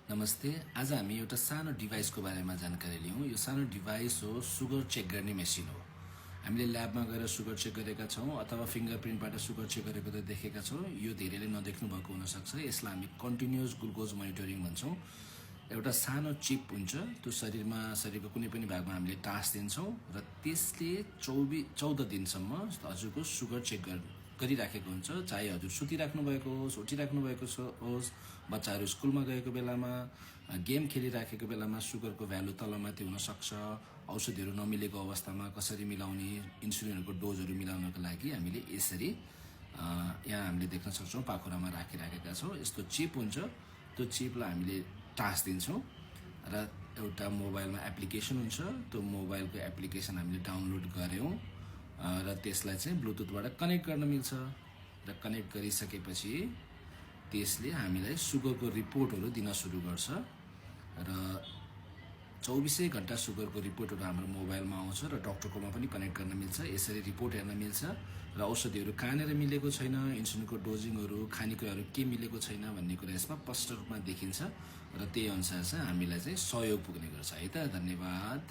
नमस्ते। आज हामी एउटा सानो डिभाइसको बारेमा जानकारी लियौँ। यो सानो डिभाइस हो सुगर चेक गर्ने मेसिन हो। हामीले ल्याबमा गएर सुगर चेक गरेका छौँ अथवा फिङ्गरप्रिन्टबाट सुगर चेक गरेको त देखेका छौँ। यो धेरैले नदेख्नु भएको हुनसक्छ। यसलाई हामी कन्टिन्युअस ग्लुकोज मोनिटरिङ भन्छौँ। एउटा सानो चिप हुन्छ, त्यो शरीरको कुनै पनि भागमा हामीले टाँस दिन्छौँ र त्यसले 14 दिनसम्म हजुरको सुगर चेक गरिराखेको हुन्छ। चाहे हजुर सुतिराख्नु भएको होस्, उठिराख्नु भएको होस्, बच्चाहरू स्कुलमा गएको बेलामा, गेम खेलिराखेको बेलामा सुगरको भ्यालु तलमाथि हुनसक्छ। औषधिहरू नमिलेको अवस्थामा कसरी मिलाउने, इन्सुलिनहरूको डोजहरू मिलाउनको लागि हामीले यसरी यहाँ हामीले देख्न सक्छौँ, पाखुरामा राखिराखेका छौँ। यस्तो चिप हुन्छ, त्यो चिपलाई हामीले टाँस दिन्छौँ र एउटा मोबाइलमा एप्लिकेसन हुन्छ। त्यो मोबाइलको एप्लिकेसन हामीले डाउनलोड गऱ्यौँ र त्यसलाई चाहिँ ब्लुटुथबाट कनेक्ट गर्न मिल्छ र कनेक्ट गरिसकेपछि त्यसले हामीलाई सुगरको रिपोर्टहरू दिन सुरु गर्छ र 24 घण्टा सुगरको रिपोर्टहरू हाम्रो मोबाइलमा आउँछ र डक्टरकोमा पनि कनेक्ट गर्न मिल्छ। यसरी रिपोर्ट हेर्न मिल्छ र औषधिहरू कहाँनिर मिलेको छैन, इन्सुलिनको डोजिङहरू, खानेकुराहरू के मिलेको छैन भन्ने कुरा यसमा स्पष्ट रूपमा देखिन्छ र त्यही अनुसार चाहिँ हामीलाई चाहिँ सहयोग पुग्ने गर्छ है त। धन्यवाद।